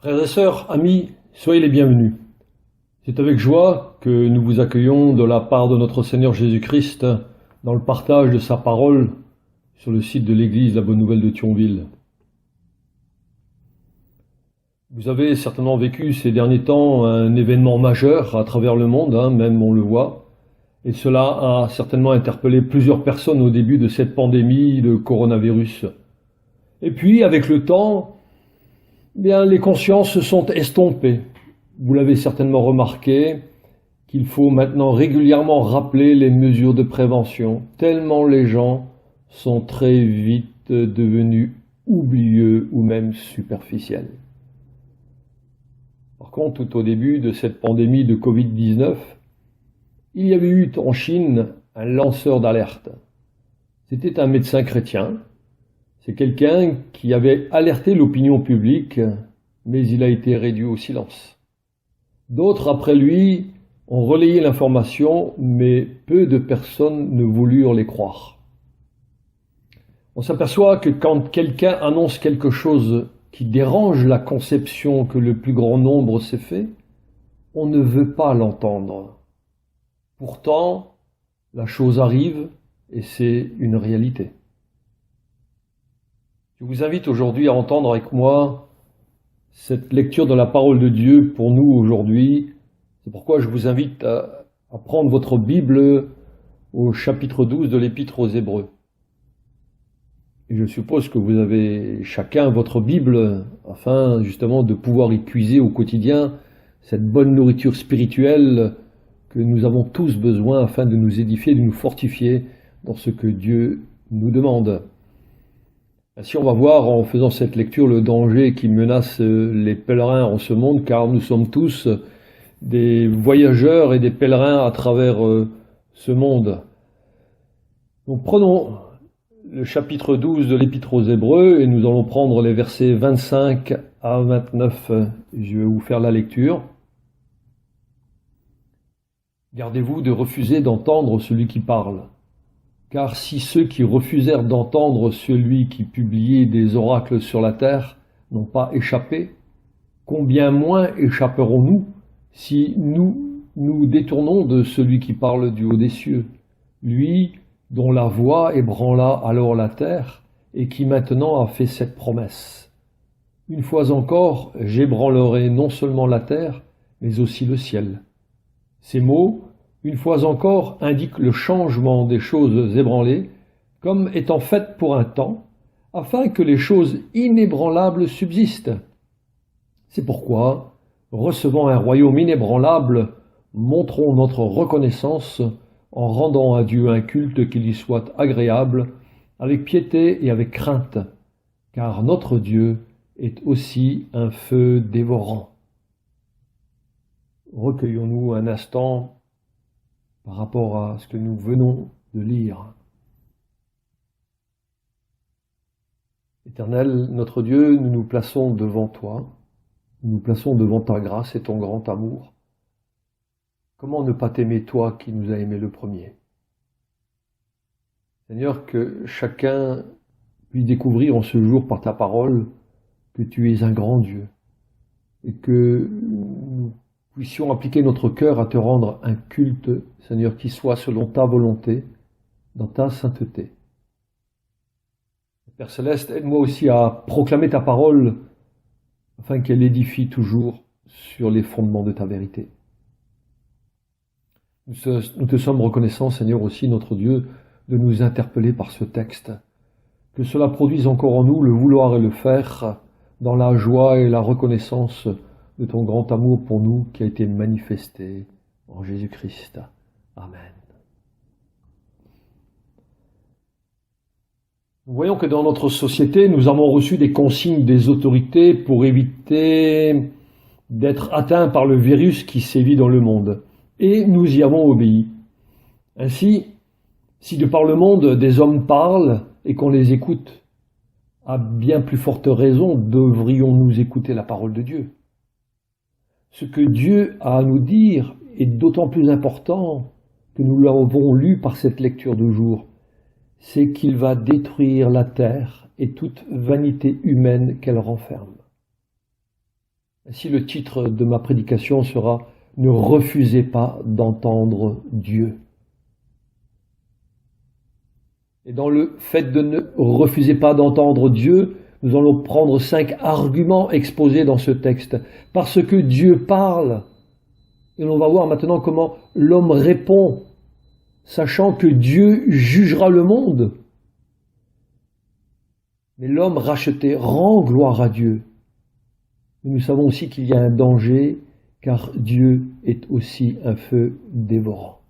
Frères et sœurs, amis, soyez les bienvenus. C'est avec joie que nous vous accueillons de la part de notre Seigneur Jésus-Christ dans le partage de sa parole sur le site de l'église La Bonne Nouvelle de Thionville. Vous avez certainement vécu ces derniers temps un événement majeur à travers le monde, même on le voit, et cela a certainement interpellé plusieurs personnes au début de cette pandémie de coronavirus. Et puis, avec le temps, les consciences se sont estompées. Vous l'avez certainement remarqué, qu'il faut maintenant régulièrement rappeler les mesures de prévention, tellement les gens sont très vite devenus oublieux ou même superficiels. Par contre, tout au début de cette pandémie de Covid-19, il y avait eu en Chine un lanceur d'alerte. C'était un médecin chrétien. C'est quelqu'un qui avait alerté l'opinion publique, mais il a été réduit au silence. D'autres, après lui, ont relayé l'information, mais peu de personnes ne voulurent les croire. On s'aperçoit que quand quelqu'un annonce quelque chose qui dérange la conception que le plus grand nombre s'est fait, on ne veut pas l'entendre. Pourtant, la chose arrive et c'est une réalité. Je vous invite aujourd'hui à entendre avec moi cette lecture de la parole de Dieu pour nous aujourd'hui. C'est pourquoi je vous invite à prendre votre Bible au chapitre 12 de l'Épître aux Hébreux. Et je suppose que vous avez chacun votre Bible afin justement de pouvoir y puiser au quotidien cette bonne nourriture spirituelle que nous avons tous besoin afin de nous édifier, de nous fortifier dans ce que Dieu nous demande. Ainsi, on va voir en faisant cette lecture le danger qui menace les pèlerins en ce monde, car nous sommes tous des voyageurs et des pèlerins à travers ce monde. Donc prenons le chapitre 12 de l'Épître aux Hébreux et nous allons prendre les versets 25 à 29. Je vais vous faire la lecture. Gardez-vous de refuser d'entendre celui qui parle. Car si ceux qui refusèrent d'entendre celui qui publiait des oracles sur la terre n'ont pas échappé, combien moins échapperons-nous si nous nous détournons de celui qui parle du haut des cieux, lui dont la voix ébranla alors la terre et qui maintenant a fait cette promesse. Une fois encore, j'ébranlerai non seulement la terre, mais aussi le ciel. Ces mots, une fois encore, indiquent le changement des choses ébranlées comme étant faites pour un temps, afin que les choses inébranlables subsistent. C'est pourquoi, recevant un royaume inébranlable, montrons notre reconnaissance en rendant à Dieu un culte qui lui soit agréable, avec piété et avec crainte, car notre Dieu est aussi un feu dévorant. Recueillons-nous un instant par rapport à ce que nous venons de lire. Éternel, notre Dieu, nous nous plaçons devant toi, nous nous plaçons devant ta grâce et ton grand amour. Comment ne pas t'aimer toi qui nous as aimés le premier? Seigneur, que chacun puisse découvrir en ce jour par ta parole que tu es un grand Dieu et que nous puissions appliquer notre cœur à te rendre un culte, Seigneur, qui soit selon ta volonté, dans ta sainteté. Père Céleste, aide-moi aussi à proclamer ta parole afin qu'elle édifie toujours sur les fondements de ta vérité. Nous te sommes reconnaissants, Seigneur, aussi, notre Dieu, de nous interpeller par ce texte. Que cela produise encore en nous le vouloir et le faire dans la joie et la reconnaissance de ton grand amour pour nous qui a été manifesté en Jésus-Christ. Amen. Nous voyons que dans notre société, nous avons reçu des consignes des autorités pour éviter d'être atteints par le virus qui sévit dans le monde. Et nous y avons obéi. Ainsi, si de par le monde des hommes parlent et qu'on les écoute, à bien plus forte raison devrions-nous écouter la parole de Dieu. Ce que Dieu a à nous dire est d'autant plus important que nous l'avons lu par cette lecture de jour. C'est qu'il va détruire la terre et toute vanité humaine qu'elle renferme. Ainsi, le titre de ma prédication sera « Ne refusez pas d'entendre Dieu ». Et dans le fait de ne refuser pas d'entendre Dieu, nous allons prendre 5 arguments exposés dans ce texte. Parce que Dieu parle, et on va voir maintenant comment l'homme répond, sachant que Dieu jugera le monde. Mais l'homme racheté rend gloire à Dieu. Mais nous savons aussi qu'il y a un danger, car Dieu est aussi un feu dévorant.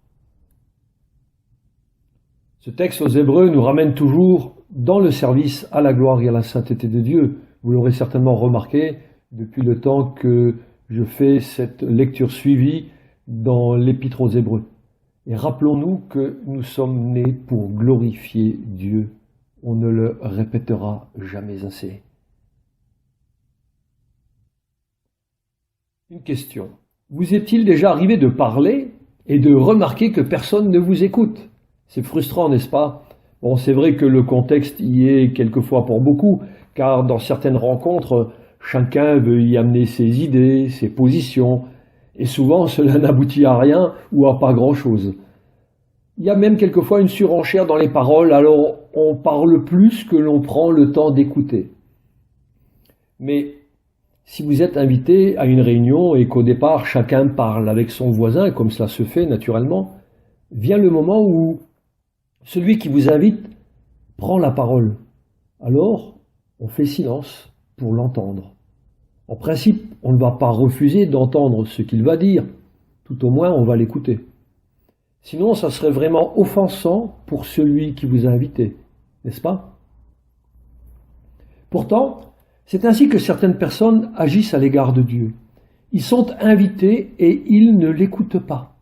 Ce texte aux Hébreux nous ramène toujours dans le service à la gloire et à la sainteté de Dieu. Vous l'aurez certainement remarqué depuis le temps que je fais cette lecture suivie dans l'Épître aux Hébreux. Et rappelons-nous que nous sommes nés pour glorifier Dieu. On ne le répétera jamais assez. Une question. Vous est-il déjà arrivé de parler et de remarquer que personne ne vous écoute ? C'est frustrant, n'est-ce pas? Bon, c'est vrai que le contexte y est quelquefois pour beaucoup, car dans certaines rencontres, chacun veut y amener ses idées, ses positions, et souvent cela n'aboutit à rien ou à pas grand-chose. Il y a même quelquefois une surenchère dans les paroles, alors on parle plus que l'on prend le temps d'écouter. Mais si vous êtes invité à une réunion et qu'au départ chacun parle avec son voisin, comme cela se fait naturellement, vient le moment où celui qui vous invite prend la parole. Alors, on fait silence pour l'entendre. En principe, on ne va pas refuser d'entendre ce qu'il va dire, tout au moins on va l'écouter. Sinon, ça serait vraiment offensant pour celui qui vous a invité, n'est-ce pas? Pourtant, c'est ainsi que certaines personnes agissent à l'égard de Dieu. Ils sont invités et ils ne l'écoutent pas.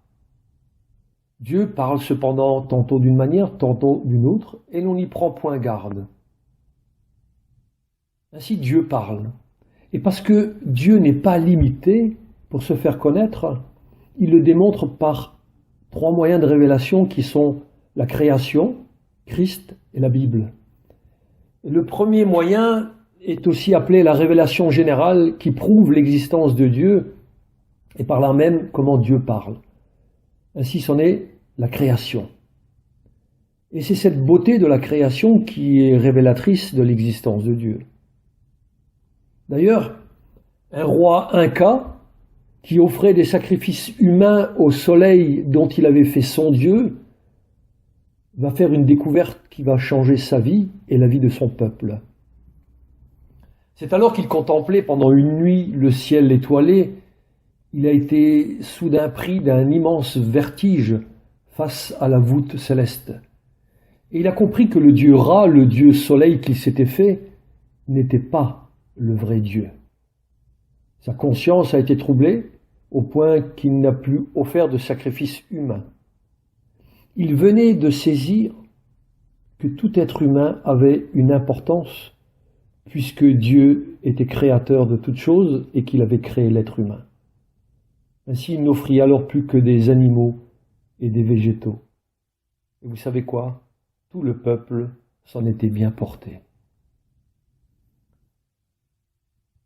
Dieu parle cependant tantôt d'une manière, tantôt d'une autre, et l'on n'y prend point garde. Ainsi Dieu parle. Et parce que Dieu n'est pas limité pour se faire connaître, il le démontre par 3 moyens de révélation qui sont la création, Christ et la Bible. Et le premier moyen est aussi appelé la révélation générale qui prouve l'existence de Dieu et par là même comment Dieu parle. Ainsi c'en est la création. Et c'est cette beauté de la création qui est révélatrice de l'existence de Dieu. D'ailleurs, un roi Inca qui offrait des sacrifices humains au soleil dont il avait fait son Dieu va faire une découverte qui va changer sa vie et la vie de son peuple. C'est alors qu'il contemplait pendant une nuit le ciel étoilé. Il a été soudain pris d'un immense vertige face à la voûte céleste. Et il a compris que le dieu Ra, le dieu soleil qu'il s'était fait, n'était pas le vrai Dieu. Sa conscience a été troublée au point qu'il n'a plus offert de sacrifice humain. Il venait de saisir que tout être humain avait une importance puisque Dieu était créateur de toutes choses et qu'il avait créé l'être humain. Ainsi, il n'offrit alors plus que des animaux et des végétaux. Et vous savez quoi? Tout le peuple s'en était bien porté.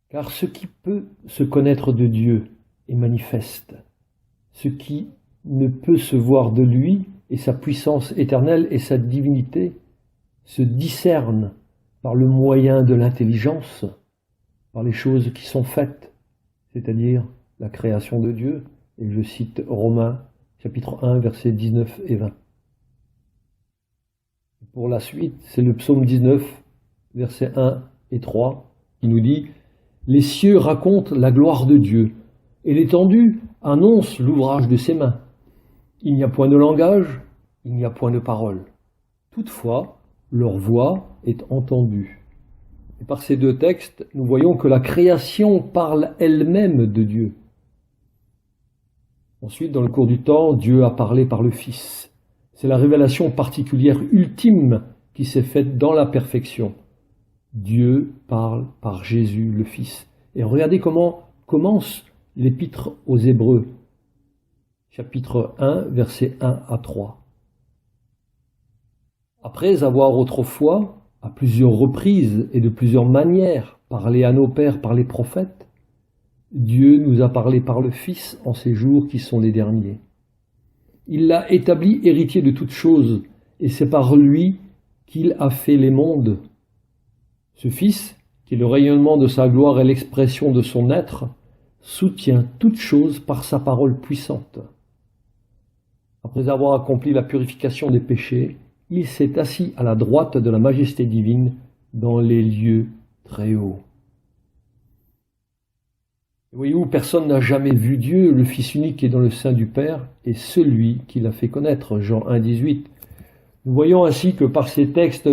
Car ce qui peut se connaître de Dieu est manifeste. Ce qui ne peut se voir de lui et sa puissance éternelle et sa divinité se discerne par le moyen de l'intelligence, par les choses qui sont faites, c'est-à-dire la création de Dieu, et je cite Romains chapitre 1, versets 19 et 20. Pour la suite, c'est le psaume 19, versets 1 et 3, qui nous dit « Les cieux racontent la gloire de Dieu, et l'étendue annonce l'ouvrage de ses mains. Il n'y a point de langage, il n'y a point de parole. Toutefois, leur voix est entendue. » Et par ces 2 textes, nous voyons que la création parle elle-même de Dieu. Ensuite, dans le cours du temps, Dieu a parlé par le Fils. C'est la révélation particulière ultime qui s'est faite dans la perfection. Dieu parle par Jésus le Fils. Et regardez comment commence l'Épître aux Hébreux, chapitre 1, versets 1 à 3. Après avoir autrefois, à plusieurs reprises et de plusieurs manières, parlé à nos pères par les prophètes, Dieu nous a parlé par le Fils en ces jours qui sont les derniers. Il l'a établi héritier de toutes choses, et c'est par lui qu'il a fait les mondes. Ce Fils, qui est le rayonnement de sa gloire et l'expression de son être, soutient toutes choses par sa parole puissante. Après avoir accompli la purification des péchés, il s'est assis à la droite de la majesté divine dans les lieux très hauts. Voyez-vous, personne n'a jamais vu Dieu, le Fils unique qui est dans le sein du Père, et celui qui l'a fait connaître, Jean 1, 18. Nous voyons ainsi que par ces textes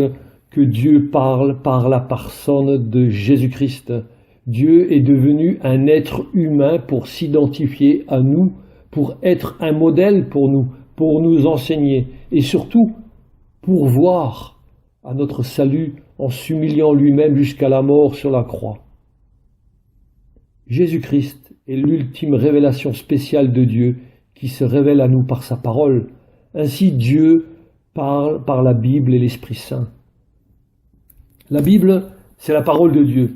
que Dieu parle par la personne de Jésus-Christ. Dieu est devenu un être humain pour s'identifier à nous, pour être un modèle pour nous enseigner, et surtout pour voir à notre salut en s'humiliant lui-même jusqu'à la mort sur la croix. Jésus-Christ est l'ultime révélation spéciale de Dieu qui se révèle à nous par sa parole. Ainsi Dieu parle par la Bible et l'Esprit Saint. La Bible, c'est la parole de Dieu.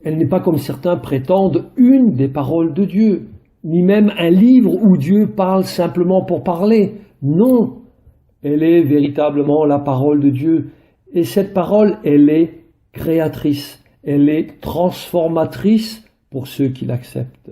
Elle n'est pas, comme certains prétendent, une des paroles de Dieu, ni même un livre où Dieu parle simplement pour parler. Non, elle est véritablement la parole de Dieu. Et cette parole, elle est créatrice, elle est transformatrice pour ceux qui l'acceptent.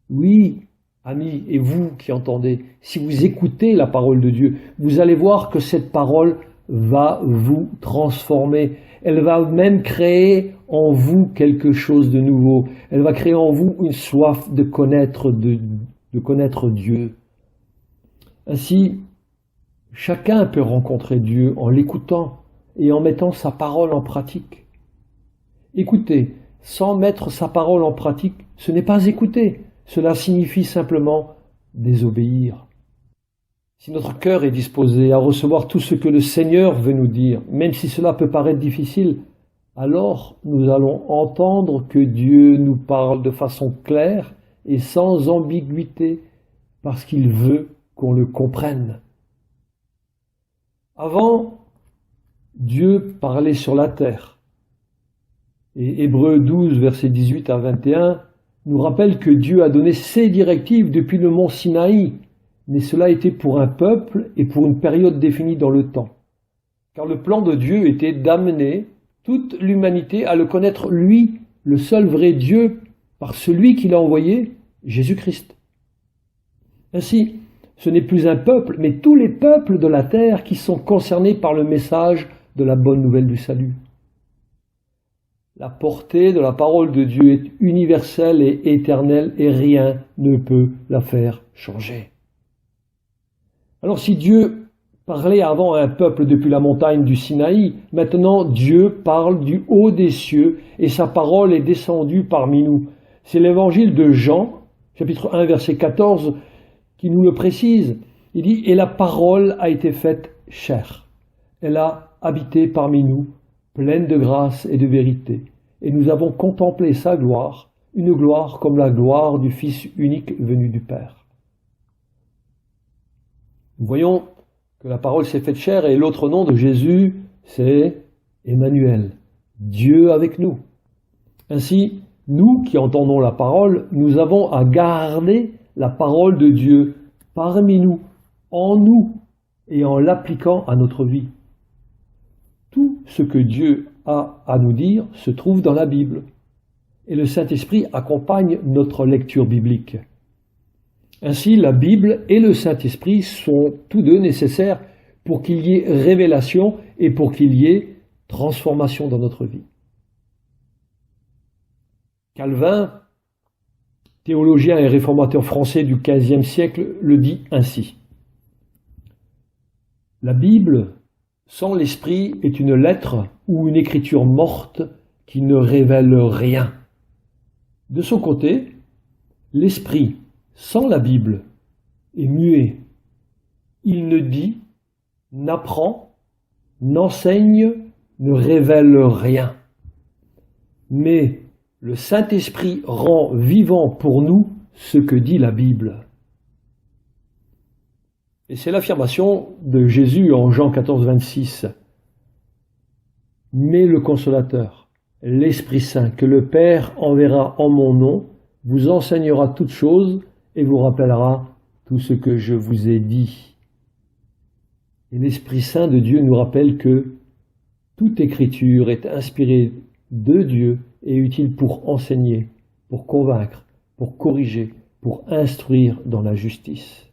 Oui, amis, et vous qui entendez, si vous écoutez la parole de Dieu, vous allez voir que cette parole va vous transformer. Elle va même créer en vous quelque chose de nouveau. Elle va créer en vous une soif de connaître Dieu. Ainsi, chacun peut rencontrer Dieu en l'écoutant et en mettant sa parole en pratique. Écoutez, sans mettre sa parole en pratique, ce n'est pas écouter. Cela signifie simplement désobéir. Si notre cœur est disposé à recevoir tout ce que le Seigneur veut nous dire, même si cela peut paraître difficile, alors nous allons entendre que Dieu nous parle de façon claire et sans ambiguïté, parce qu'il veut qu'on le comprenne. Avant, Dieu parlait sur la terre. Et Hébreux 12, versets 18 à 21, nous rappelle que Dieu a donné ses directives depuis le mont Sinaï, mais cela était pour un peuple et pour une période définie dans le temps. Car le plan de Dieu était d'amener toute l'humanité à le connaître lui, le seul vrai Dieu, par celui qu'il a envoyé, Jésus-Christ. Ainsi, ce n'est plus un peuple, mais tous les peuples de la terre qui sont concernés par le message de la bonne nouvelle du salut. La portée de la parole de Dieu est universelle et éternelle et rien ne peut la faire changer. Alors si Dieu parlait avant à un peuple depuis la montagne du Sinaï, maintenant Dieu parle du haut des cieux et sa parole est descendue parmi nous. C'est l'évangile de Jean, chapitre 1, verset 14, qui nous le précise. Il dit « Et la parole a été faite chair. Elle a habité parmi nous, pleine de grâce et de vérité. Et nous avons contemplé sa gloire, une gloire comme la gloire du Fils unique venu du Père. » Nous voyons que la parole s'est faite chair et l'autre nom de Jésus, c'est Emmanuel, Dieu avec nous. Ainsi, nous qui entendons la parole, nous avons à garder la parole de Dieu parmi nous, en nous et en l'appliquant à notre vie. Tout ce que Dieu a à nous dire se trouve dans la Bible. Et le Saint-Esprit accompagne notre lecture biblique. Ainsi, la Bible et le Saint-Esprit sont tous deux nécessaires pour qu'il y ait révélation et pour qu'il y ait transformation dans notre vie. Calvin, théologien et réformateur français du XVe siècle, le dit ainsi. La Bible, sans l'Esprit, est une lettre ou une écriture morte qui ne révèle rien. De son côté, l'Esprit, sans la Bible, est muet. Il ne dit, n'apprend, n'enseigne, ne révèle rien. Mais le Saint-Esprit rend vivant pour nous ce que dit la Bible. Et c'est l'affirmation de Jésus en Jean 14, 26. Mais le Consolateur, l'Esprit Saint, que le Père enverra en mon nom, vous enseignera toutes choses et vous rappellera tout ce que je vous ai dit. Et l'Esprit Saint de Dieu nous rappelle que toute écriture est inspirée de Dieu et utile pour enseigner, pour convaincre, pour corriger, pour instruire dans la justice.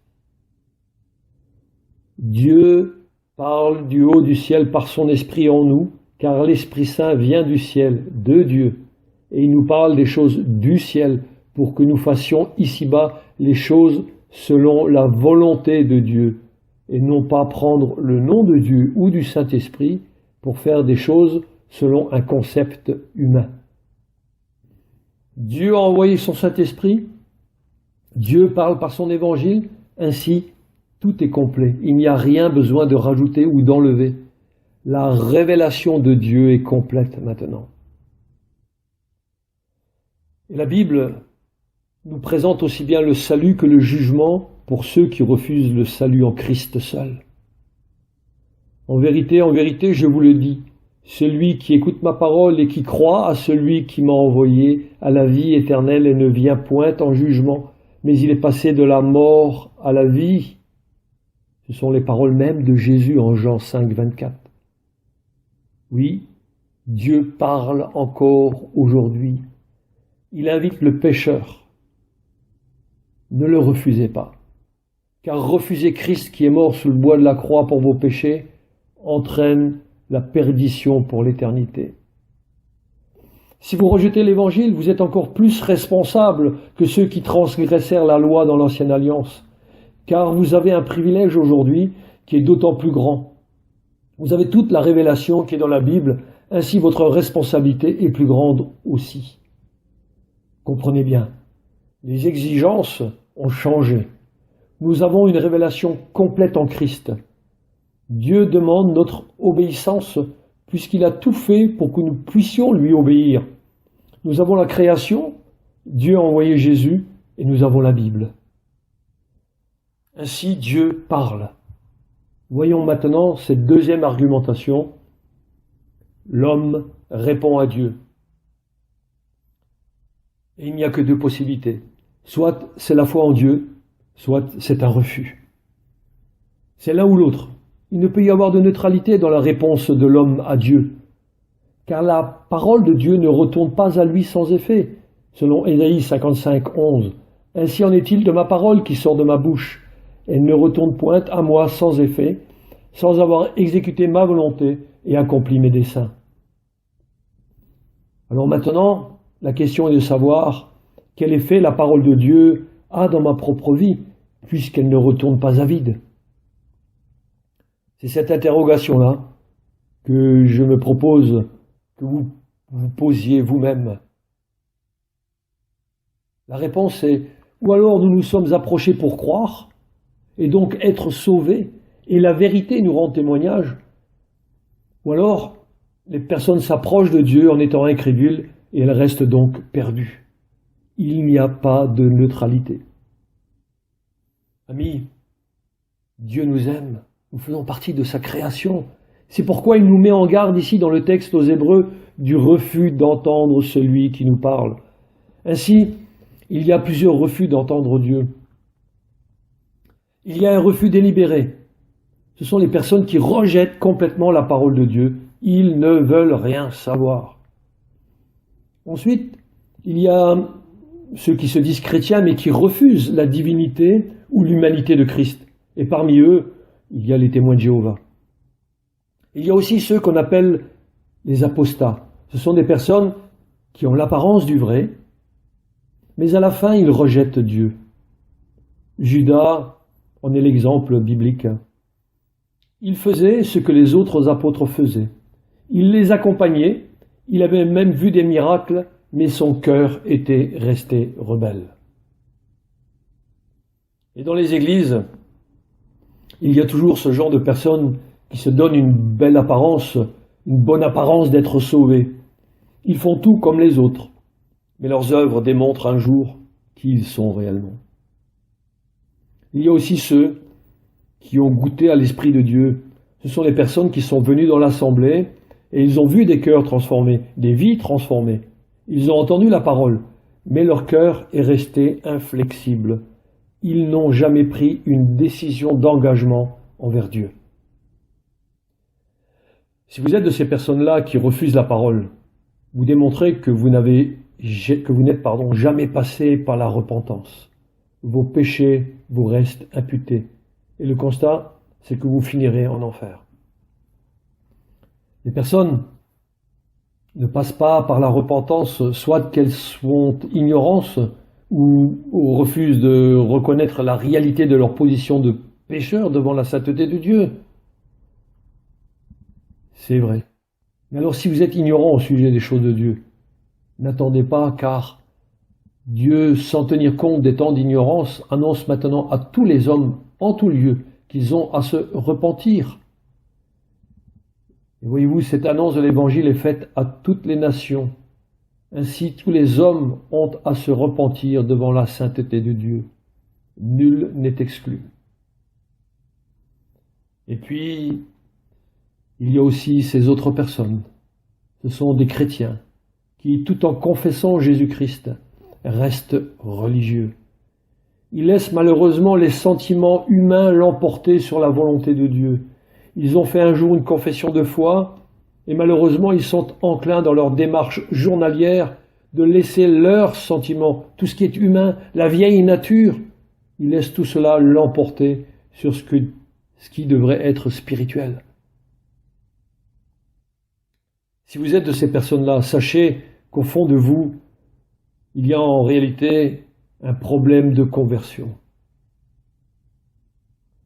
Dieu parle du haut du ciel par son esprit en nous, car l'Esprit Saint vient du ciel, de Dieu, et il nous parle des choses du ciel pour que nous fassions ici-bas les choses selon la volonté de Dieu, et non pas prendre le nom de Dieu ou du Saint-Esprit pour faire des choses selon un concept humain. Dieu a envoyé son Saint-Esprit, Dieu parle par son évangile, ainsi tout est complet. Il n'y a rien besoin de rajouter ou d'enlever. La révélation de Dieu est complète maintenant. Et la Bible nous présente aussi bien le salut que le jugement pour ceux qui refusent le salut en Christ seul. En vérité, je vous le dis, celui qui écoute ma parole et qui croit à celui qui m'a envoyé a la vie éternelle et ne vient point en jugement, mais il est passé de la mort à la vie. Ce sont les paroles mêmes de Jésus en Jean 5, 24. Oui, Dieu parle encore aujourd'hui. Il invite le pécheur. Ne le refusez pas, car refuser Christ qui est mort sous le bois de la croix pour vos péchés entraîne la perdition pour l'éternité. Si vous rejetez l'Évangile, vous êtes encore plus responsable que ceux qui transgressèrent la loi dans l'Ancienne Alliance, car vous avez un privilège aujourd'hui qui est d'autant plus grand. Vous avez toute la révélation qui est dans la Bible, ainsi votre responsabilité est plus grande aussi. Comprenez bien, les exigences ont changé. Nous avons une révélation complète en Christ. Dieu demande notre obéissance puisqu'il a tout fait pour que nous puissions lui obéir. Nous avons la création, Dieu a envoyé Jésus et nous avons la Bible. Ainsi Dieu parle. Voyons maintenant cette deuxième argumentation. L'homme répond à Dieu. Et il n'y a que deux possibilités. Soit c'est la foi en Dieu, soit c'est un refus. C'est l'un ou l'autre. Il ne peut y avoir de neutralité dans la réponse de l'homme à Dieu, car la parole de Dieu ne retourne pas à lui sans effet, selon Ésaïe 55, 11. Ainsi en est-il de ma parole qui sort de ma bouche. Elle ne retourne point à moi sans effet, sans avoir exécuté ma volonté et accompli mes desseins. Alors maintenant, la question est de savoir quel effet la parole de Dieu a dans ma propre vie, puisqu'elle ne retourne pas à vide. C'est cette interrogation-là que je me propose que vous vous posiez vous-même. La réponse est, ou alors nous nous sommes approchés pour croire, et donc être sauvés, et la vérité nous rend témoignage, ou alors les personnes s'approchent de Dieu en étant incrédules, et elles restent donc perdues. Il n'y a pas de neutralité. Amis, Dieu nous aime. Nous faisons partie de sa création. C'est pourquoi il nous met en garde ici dans le texte aux Hébreux du refus d'entendre celui qui nous parle. Ainsi, il y a plusieurs refus d'entendre Dieu. Il y a un refus délibéré. Ce sont les personnes qui rejettent complètement la parole de Dieu. Ils ne veulent rien savoir. Ensuite, il y a ceux qui se disent chrétiens mais qui refusent la divinité ou l'humanité de Christ. Et parmi eux, il y a les témoins de Jéhovah. Il y a aussi ceux qu'on appelle les apostats. Ce sont des personnes qui ont l'apparence du vrai, mais à la fin, ils rejettent Dieu. Judas en est l'exemple biblique. Il faisait ce que les autres apôtres faisaient. Il les accompagnait, il avait même vu des miracles, mais son cœur était resté rebelle. Et dans les églises, il y a toujours ce genre de personnes qui se donnent une belle apparence, une bonne apparence d'être sauvés. Ils font tout comme les autres, mais leurs œuvres démontrent un jour qui ils sont réellement. Il y a aussi ceux qui ont goûté à l'Esprit de Dieu. Ce sont les personnes qui sont venues dans l'assemblée Et ils ont vu des cœurs transformés, des vies transformées. Ils ont entendu la parole, mais leur cœur est resté inflexible. Ils n'ont jamais pris une décision d'engagement envers Dieu. Si vous êtes de ces personnes-là qui refusent la parole, vous démontrez que vous n'êtes jamais passé par la repentance. Vos péchés vous restent imputés. Et le constat, c'est que vous finirez en enfer. Les personnes ne passent pas par la repentance, soit qu'elles sont ignorantes ou refusent de reconnaître la réalité de leur position de pécheur devant la sainteté de Dieu. C'est vrai. Mais alors si vous êtes ignorant au sujet des choses de Dieu, n'attendez pas, car Dieu, sans tenir compte des temps d'ignorance, annonce maintenant à tous les hommes, en tout lieu, qu'ils ont à se repentir. Et voyez-vous, cette annonce de l'Évangile est faite à toutes les nations. Ainsi, tous les hommes ont à se repentir devant la sainteté de Dieu. Nul n'est exclu. Et puis, il y a aussi ces autres personnes. Ce sont des chrétiens qui, tout en confessant Jésus-Christ, restent religieux. Ils laissent malheureusement les sentiments humains l'emporter sur la volonté de Dieu. Ils ont fait un jour une confession de foi, et malheureusement ils sont enclins dans leur démarche journalière de laisser leurs sentiments, tout ce qui est humain, la vieille nature, ils laissent tout cela l'emporter sur ce qui devrait être spirituel. Si vous êtes de ces personnes-là, sachez qu'au fond de vous, il y a en réalité un problème de conversion.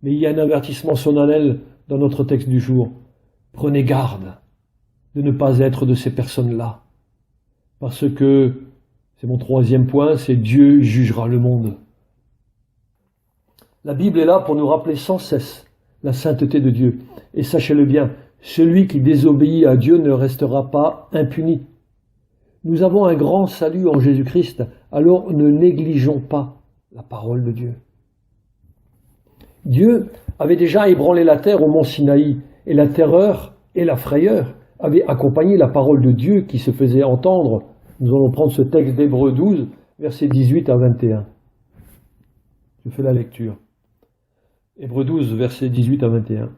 Mais il y a un avertissement solennel dans notre texte du jour. Prenez garde de ne pas être de ces personnes-là. Parce que, c'est mon troisième point, c'est Dieu jugera le monde. La Bible est là pour nous rappeler sans cesse la sainteté de Dieu. Et sachez-le bien, celui qui désobéit à Dieu ne restera pas impuni. Nous avons un grand salut en Jésus-Christ, alors ne négligeons pas la parole de Dieu. Dieu avait déjà ébranlé la terre au mont Sinaï, et la terreur et la frayeur avaient accompagné la parole de Dieu qui se faisait entendre. Nous allons prendre ce texte d'Hébreux 12, versets 18 à 21. Je fais la lecture. Hébreux 12, versets 18 à 21.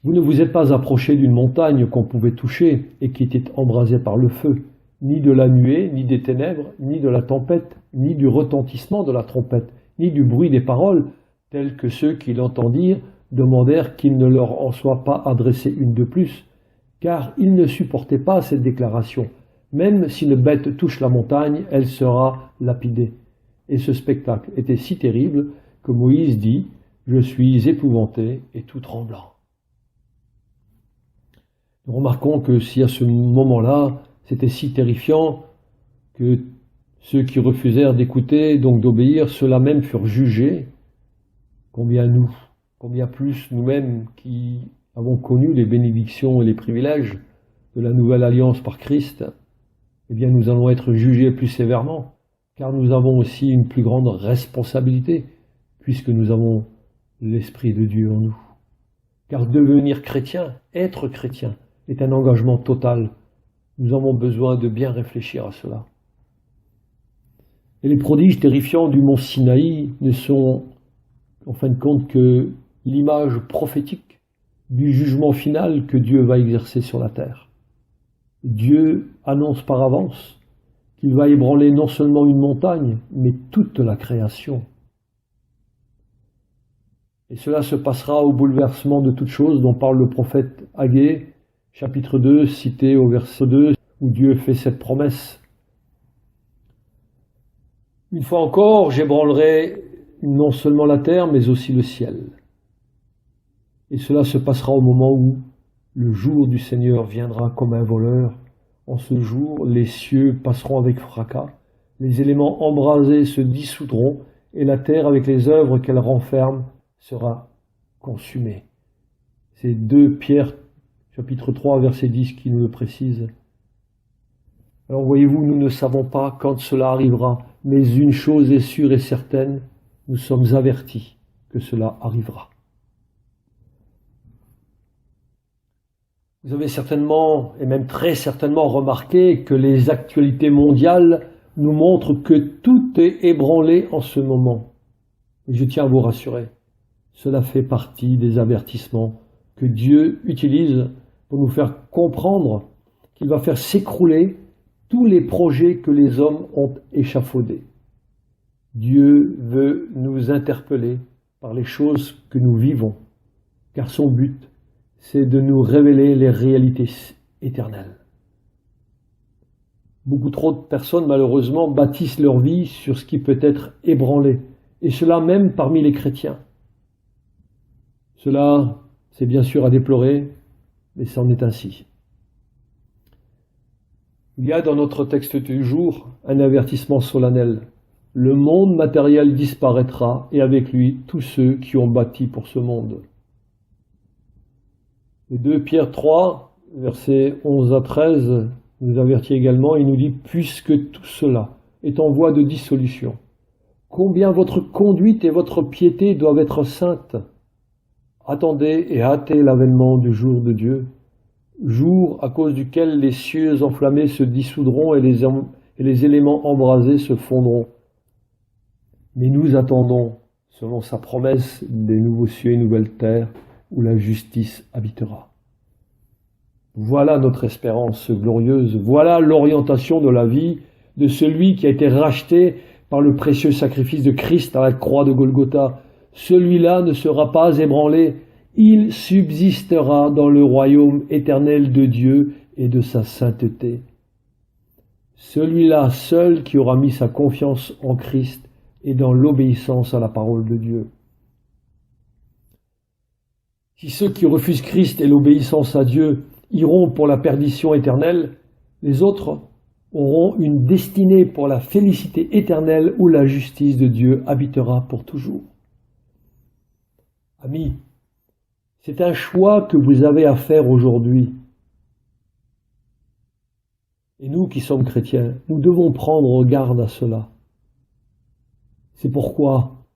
Vous ne vous êtes pas approchés d'une montagne qu'on pouvait toucher et qui était embrasée par le feu, ni de la nuée, ni des ténèbres, ni de la tempête, ni du retentissement de la trompette, ni du bruit des paroles, tels que ceux qui l'entendirent demandèrent qu'il ne leur en soit pas adressé une de plus, car ils ne supportaient pas cette déclaration. Même si une bête touche la montagne, elle sera lapidée. Et ce spectacle était si terrible que Moïse dit « Je suis épouvanté et tout tremblant ». Nous remarquons que si à ce moment-là, c'était si terrifiant que ceux qui refusèrent d'écouter, donc d'obéir, ceux-là même furent jugés, combien plus nous-mêmes qui avons connu les bénédictions et les privilèges de la nouvelle alliance par Christ, eh bien nous allons être jugés plus sévèrement, car nous avons aussi une plus grande responsabilité, puisque nous avons l'Esprit de Dieu en nous. Car devenir chrétien, être chrétien, est un engagement total. Nous avons besoin de bien réfléchir à cela. Et les prodiges terrifiants du mont Sinaï ne sont en fin de compte que l'image prophétique du jugement final que Dieu va exercer sur la terre. Dieu annonce par avance qu'il va ébranler non seulement une montagne, mais toute la création. Et cela se passera au bouleversement de toutes choses dont parle le prophète Agé, chapitre 2, cité au verset 2, où Dieu fait cette promesse. Une fois encore, j'ébranlerai non seulement la terre, mais aussi le ciel. Et cela se passera au moment où le jour du Seigneur viendra comme un voleur. En ce jour, les cieux passeront avec fracas, les éléments embrasés se dissoudront, et la terre, avec les œuvres qu'elle renferme, sera consumée. C'est 2 Pierre, chapitre 3, verset 10, qui nous le précise. Alors voyez-vous, nous ne savons pas quand cela arrivera, mais une chose est sûre et certaine, nous sommes avertis que cela arrivera. Vous avez certainement, et même très certainement, remarqué que les actualités mondiales nous montrent que tout est ébranlé en ce moment. Et je tiens à vous rassurer, cela fait partie des avertissements que Dieu utilise pour nous faire comprendre qu'il va faire s'écrouler tous les projets que les hommes ont échafaudés. Dieu veut nous interpeller par les choses que nous vivons, car son but, c'est de nous révéler les réalités éternelles. Beaucoup trop de personnes, malheureusement, bâtissent leur vie sur ce qui peut être ébranlé, et cela même parmi les chrétiens. Cela, c'est bien sûr à déplorer, mais c'en est ainsi. Il y a dans notre texte du jour un avertissement solennel. Le monde matériel disparaîtra, et avec lui tous ceux qui ont bâti pour ce monde. Et 2 Pierre 3, versets 11 à 13, nous avertit également, il nous dit « Puisque tout cela est en voie de dissolution, combien votre conduite et votre piété doivent être saintes. Attendez et hâtez l'avènement du jour de Dieu, jour à cause duquel les cieux enflammés se dissoudront et les éléments embrasés se fondront. Mais nous attendons, selon sa promesse, des nouveaux cieux et nouvelles terres où la justice habitera. » Voilà notre espérance glorieuse, voilà l'orientation de la vie de celui qui a été racheté par le précieux sacrifice de Christ à la croix de Golgotha. Celui-là ne sera pas ébranlé, il subsistera dans le royaume éternel de Dieu et de sa sainteté. Celui-là seul qui aura mis sa confiance en Christ et dans l'obéissance à la parole de Dieu. Si ceux qui refusent Christ et l'obéissance à Dieu iront pour la perdition éternelle, les autres auront une destinée pour la félicité éternelle où la justice de Dieu habitera pour toujours. Amis, c'est un choix que vous avez à faire aujourd'hui. Et nous qui sommes chrétiens, nous devons prendre garde à cela. C'est pourquoi,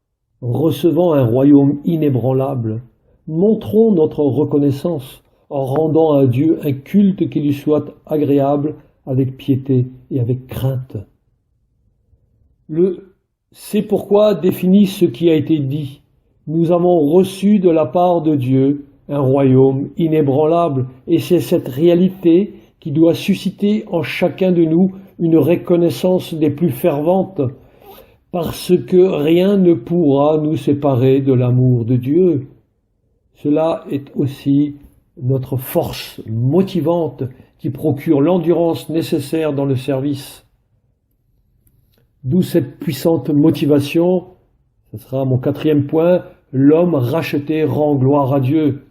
recevant un royaume inébranlable, montrons notre reconnaissance en rendant à Dieu un culte qui lui soit agréable avec piété et avec crainte. Le « c'est pourquoi » définit ce qui a été dit. Nous avons reçu de la part de Dieu un royaume inébranlable, et c'est cette réalité qui doit susciter en chacun de nous une reconnaissance des plus ferventes, parce que rien ne pourra nous séparer de l'amour de Dieu. Cela est aussi notre force motivante qui procure l'endurance nécessaire dans le service. D'où cette puissante motivation, ce sera mon 4e point, l'homme racheté rend gloire à Dieu.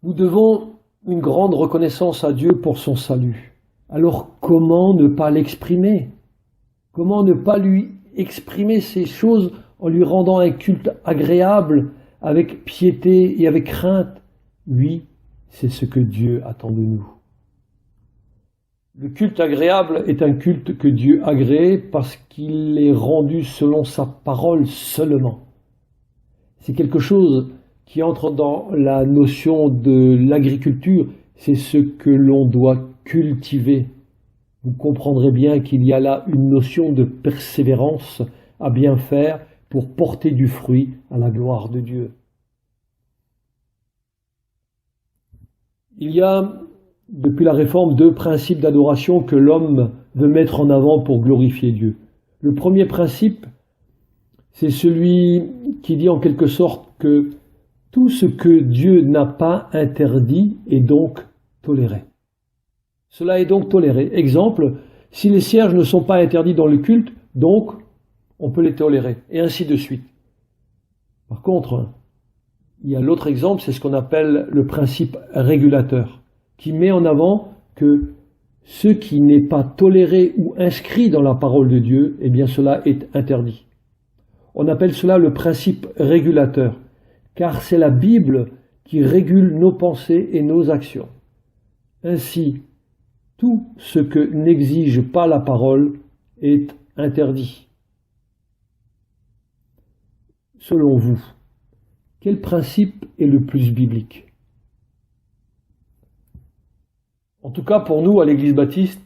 Nous devons une grande reconnaissance à Dieu pour son salut. Alors comment ne pas l'exprimer? Comment ne pas lui exprimer ces choses en lui rendant un culte agréable, avec piété et avec crainte? Oui, c'est ce que Dieu attend de nous. Le culte agréable est un culte que Dieu agrée parce qu'il est rendu selon sa parole seulement. C'est quelque chose qui entre dans la notion de l'agriculture, c'est ce que l'on doit cultiver. Vous comprendrez bien qu'il y a là une notion de persévérance à bien faire pour porter du fruit à la gloire de Dieu. Il y a, depuis la Réforme, 2 principes d'adoration que l'homme veut mettre en avant pour glorifier Dieu. Le premier principe, c'est celui qui dit en quelque sorte que tout ce que Dieu n'a pas interdit est donc toléré. Cela est donc toléré. Exemple, si les cierges ne sont pas interdits dans le culte, donc on peut les tolérer, et ainsi de suite. Par contre, il y a l'autre exemple, c'est ce qu'on appelle le principe régulateur, qui met en avant que ce qui n'est pas toléré ou inscrit dans la parole de Dieu, eh bien cela est interdit. On appelle cela le principe régulateur, car c'est la Bible qui régule nos pensées et nos actions. Ainsi, tout ce que n'exige pas la parole est interdit. Selon vous, quel principe est le plus biblique? En tout cas, pour nous, à l'Église baptiste,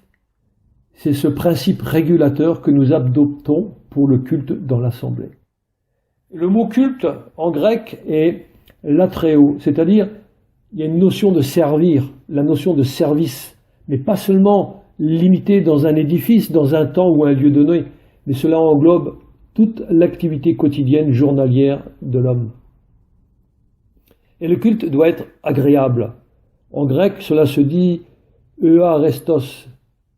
c'est ce principe régulateur que nous adoptons pour le culte dans l'Assemblée. Le mot culte, en grec, est latréo, c'est-à-dire il y a une notion de servir, la notion de service, mais pas seulement limitée dans un édifice, dans un temps ou un lieu donné, mais cela englobe toute l'activité quotidienne, journalière de l'homme. Et le culte doit être agréable. En grec, cela se dit euarestos,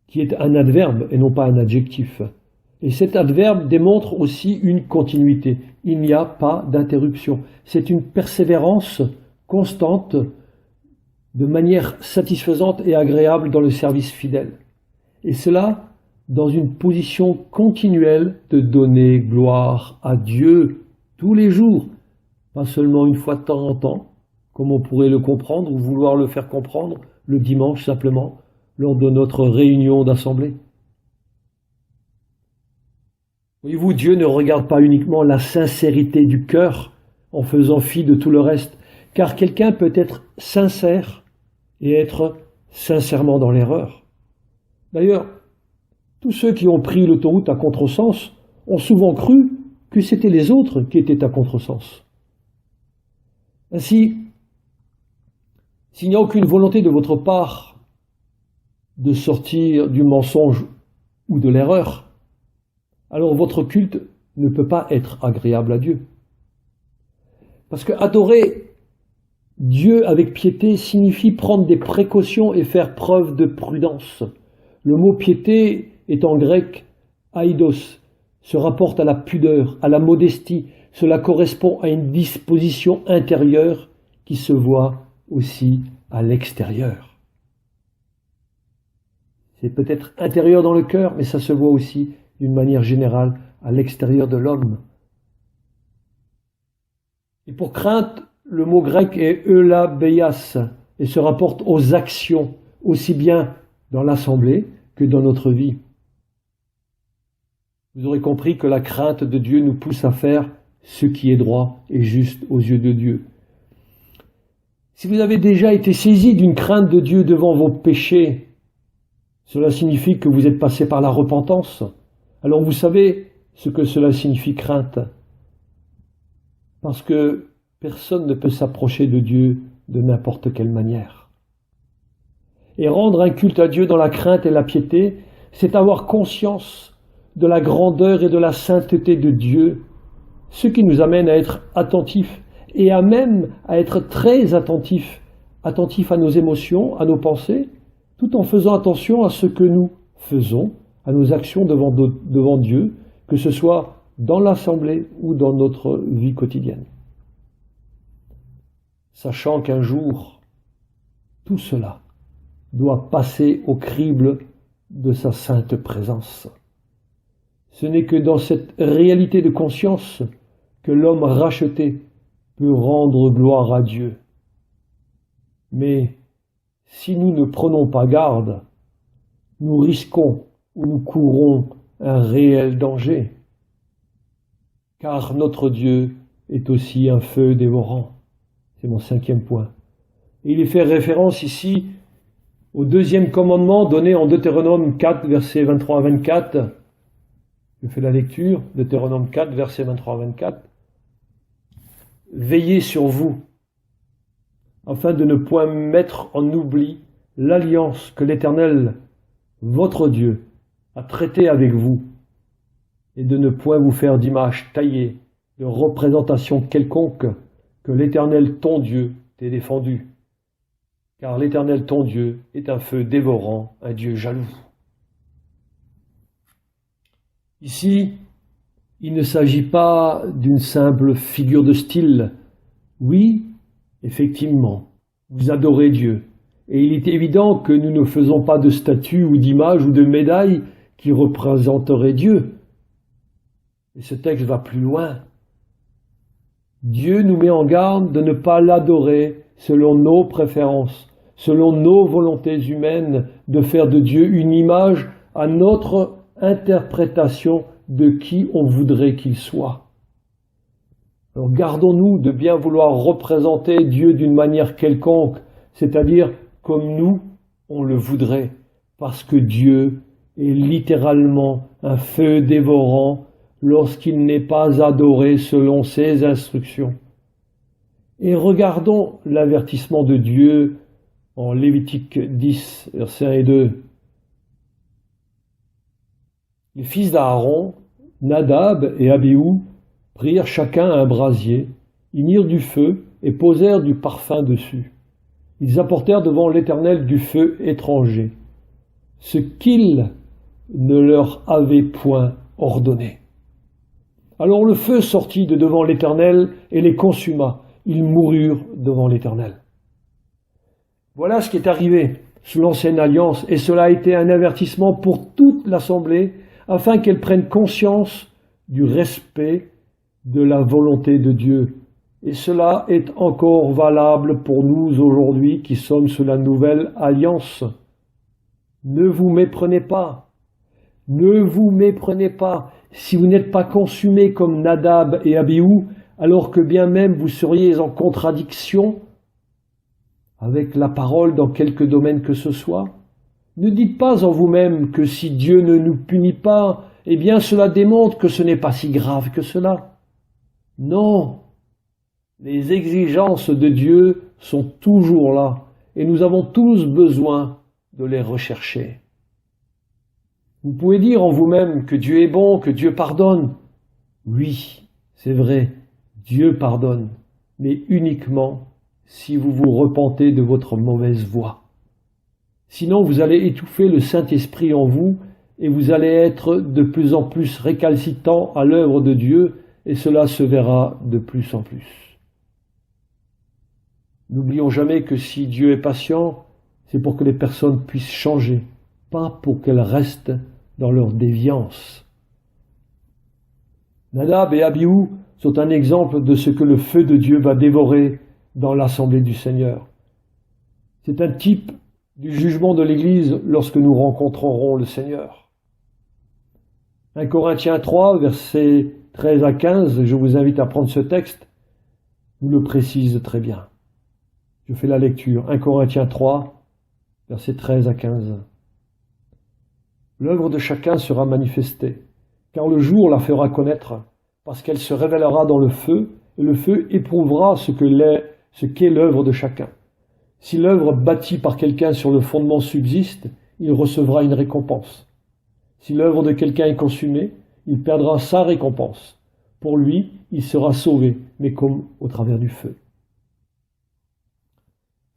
qui est un adverbe et non pas un adjectif. Et cet adverbe démontre aussi une continuité. Il n'y a pas d'interruption. C'est une persévérance constante, de manière satisfaisante et agréable dans le service fidèle. Et cela dans une position continuelle de donner gloire à Dieu tous les jours, pas seulement une fois de temps en temps, comme on pourrait le comprendre ou vouloir le faire comprendre le dimanche simplement, lors de notre réunion d'assemblée. Voyez-vous, Dieu ne regarde pas uniquement la sincérité du cœur en faisant fi de tout le reste, car quelqu'un peut être sincère et être sincèrement dans l'erreur. D'ailleurs, tous ceux qui ont pris l'autoroute à contresens ont souvent cru que c'était les autres qui étaient à contresens. Ainsi, s'il n'y a aucune volonté de votre part de sortir du mensonge ou de l'erreur, alors votre culte ne peut pas être agréable à Dieu. Parce que adorer Dieu avec piété signifie prendre des précautions et faire preuve de prudence. Le mot piété est en grec aidos, se rapporte à la pudeur, à la modestie. Cela correspond à une disposition intérieure qui se voit aussi à l'extérieur. C'est peut-être intérieur dans le cœur, mais ça se voit aussi d'une manière générale à l'extérieur de l'homme. Et pour crainte, le mot grec est eulabeias et se rapporte aux actions, aussi bien dans l'assemblée que dans notre vie. Vous aurez compris que la crainte de Dieu nous pousse à faire ce qui est droit et juste aux yeux de Dieu. Si vous avez déjà été saisi d'une crainte de Dieu devant vos péchés, cela signifie que vous êtes passé par la repentance. Alors vous savez ce que cela signifie crainte. Parce que personne ne peut s'approcher de Dieu de n'importe quelle manière. Et rendre un culte à Dieu dans la crainte et la piété, c'est avoir conscience de la grandeur et de la sainteté de Dieu, ce qui nous amène à être attentifs et à même à être très attentifs à nos émotions, à nos pensées, tout en faisant attention à ce que nous faisons, à nos actions devant Dieu, que ce soit dans l'assemblée ou dans notre vie quotidienne. Sachant qu'un jour, tout cela doit passer au crible de sa sainte présence. Ce n'est que dans cette réalité de conscience que l'homme racheté peut rendre gloire à Dieu. Mais si nous ne prenons pas garde, nous risquons ou nous courons un réel danger, car notre Dieu est aussi un feu dévorant. C'est mon 5e point. Et il est fait référence ici au 2e commandement donné en Deutéronome 4, versets 23 à 24. Je fais la lecture, Deutéronome 4, versets 23 à 24. Veillez sur vous, afin de ne point mettre en oubli l'alliance que l'Éternel, votre Dieu, a traitée avec vous, et de ne point vous faire d'image taillée, de représentation quelconque, que l'Éternel ton Dieu t'ait défendu. Car l'Éternel ton Dieu est un feu dévorant, un Dieu jaloux. Ici, il ne s'agit pas d'une simple figure de style. Oui, effectivement, vous adorez Dieu. Et il est évident que nous ne faisons pas de statues ou d'images ou de médailles qui représenteraient Dieu. Et ce texte va plus loin. Dieu nous met en garde de ne pas l'adorer selon nos préférences, selon nos volontés humaines, de faire de Dieu une image à notre interprétation de qui on voudrait qu'il soit. Alors gardons-nous de bien vouloir représenter Dieu d'une manière quelconque, c'est-à-dire comme nous, on le voudrait, parce que Dieu est littéralement un feu dévorant lorsqu'il n'est pas adoré selon ses instructions. Et regardons l'avertissement de Dieu en Lévitique 10, versets 1 et 2. Les fils d'Aaron, Nadab et Abihu, prirent chacun un brasier, y mirent du feu et posèrent du parfum dessus. Ils apportèrent devant l'Éternel du feu étranger, ce qu'il ne leur avait point ordonné. Alors le feu sortit de devant l'Éternel et les consuma. Ils moururent devant l'Éternel. Voilà ce qui est arrivé sous l'ancienne alliance, et cela a été un avertissement pour toute l'assemblée, afin qu'elle prenne conscience du respect de la volonté de Dieu. Et cela est encore valable pour nous aujourd'hui qui sommes sous la nouvelle alliance. Ne vous méprenez pas. Ne vous méprenez pas. Si vous n'êtes pas consumés comme Nadab et Abihu, alors que bien même vous seriez en contradiction avec la parole dans quelque domaine que ce soit, ne dites pas en vous-même que si Dieu ne nous punit pas, eh bien cela démontre que ce n'est pas si grave que cela. Non, les exigences de Dieu sont toujours là et nous avons tous besoin de les rechercher. Vous pouvez dire en vous-même que Dieu est bon, que Dieu pardonne. Oui, c'est vrai, Dieu pardonne, mais uniquement si vous vous repentez de votre mauvaise voie. Sinon, vous allez étouffer le Saint-Esprit en vous et vous allez être de plus en plus récalcitrant à l'œuvre de Dieu et cela se verra de plus en plus. N'oublions jamais que si Dieu est patient, c'est pour que les personnes puissent changer, pas pour qu'elles restent dans leur déviance. Nadab et Abihu sont un exemple de ce que le feu de Dieu va dévorer dans l'assemblée du Seigneur. C'est un type du jugement de l'Église lorsque nous rencontrerons le Seigneur. 1 Corinthiens 3, versets 13 à 15, je vous invite à prendre ce texte, nous le précise très bien. Je fais la lecture. 1 Corinthiens 3, versets 13 à 15. L'œuvre de chacun sera manifestée, car le jour la fera connaître, parce qu'elle se révélera dans le feu, et le feu éprouvera ce qu'est l'œuvre de chacun. Si l'œuvre bâtie par quelqu'un sur le fondement subsiste, il recevra une récompense. Si l'œuvre de quelqu'un est consumée, il perdra sa récompense. Pour lui, il sera sauvé, mais comme au travers du feu.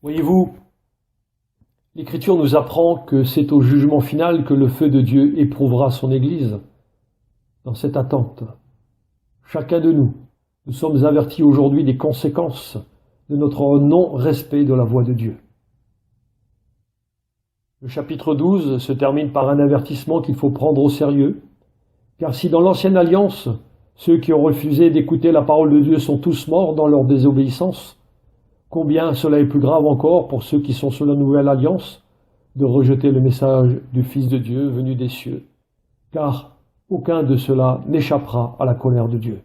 Voyez-vous, l'Écriture nous apprend que c'est au jugement final que le feu de Dieu éprouvera son Église. Dans cette attente, chacun de nous sommes avertis aujourd'hui des conséquences de notre non-respect de la voie de Dieu. Le chapitre 12 se termine par un avertissement qu'il faut prendre au sérieux, car si dans l'ancienne alliance, ceux qui ont refusé d'écouter la parole de Dieu sont tous morts dans leur désobéissance, combien cela est plus grave encore pour ceux qui sont sous la nouvelle alliance de rejeter le message du Fils de Dieu venu des cieux, car aucun de ceux-là n'échappera à la colère de Dieu.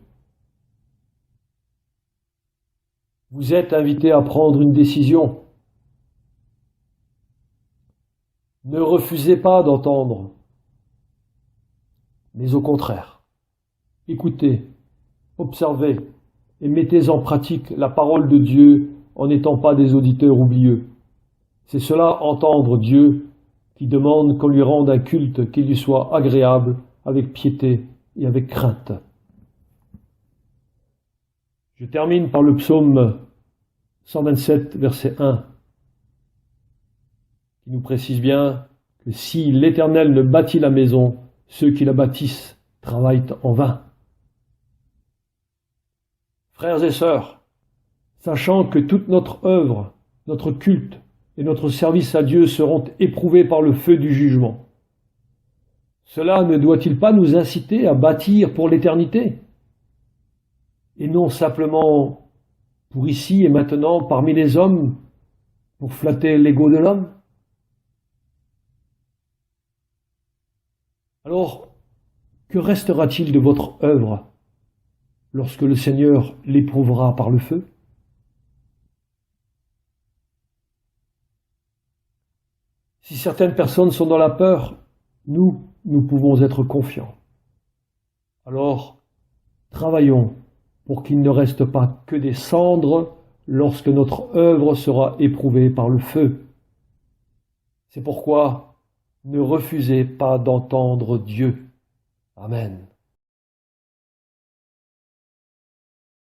Vous êtes invités à prendre une décision. Ne refusez pas d'entendre, mais au contraire, écoutez, observez et mettez en pratique la parole de Dieu en n'étant pas des auditeurs oublieux. C'est cela, entendre Dieu, qui demande qu'on lui rende un culte qui lui soit agréable, avec piété et avec crainte. Je termine par le psaume 127, verset 1, qui nous précise bien que si l'Éternel ne bâtit la maison, ceux qui la bâtissent travaillent en vain. Frères et sœurs, sachant que toute notre œuvre, notre culte et notre service à Dieu seront éprouvés par le feu du jugement, cela ne doit-il pas nous inciter à bâtir pour l'éternité, et non simplement pour ici et maintenant parmi les hommes, pour flatter l'ego de l'homme? Alors, que restera-t-il de votre œuvre lorsque le Seigneur l'éprouvera par le feu? Si certaines personnes sont dans la peur, nous pouvons être confiants. Alors, travaillons pour qu'il ne reste pas que des cendres lorsque notre œuvre sera éprouvée par le feu. C'est pourquoi ne refusez pas d'entendre Dieu. Amen.